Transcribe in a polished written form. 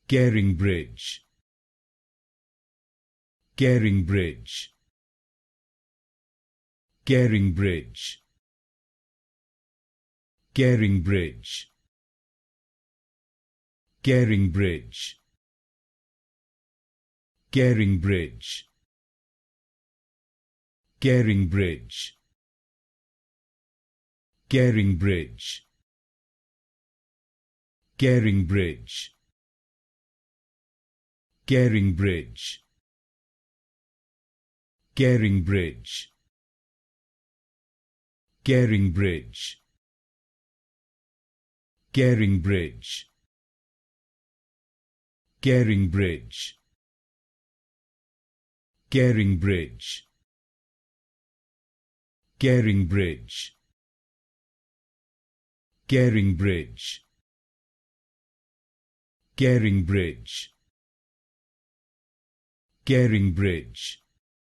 CaringBridge, CaringBridge, CaringBridge, CaringBridge, CaringBridge, CaringBridge, CaringBridge, CaringBridge, CaringBridge, CaringBridge, CaringBridge, CaringBridge, CaringBridge, CaringBridge, CaringBridge, CaringBridge, CaringBridge, CaringBridge, CaringBridge,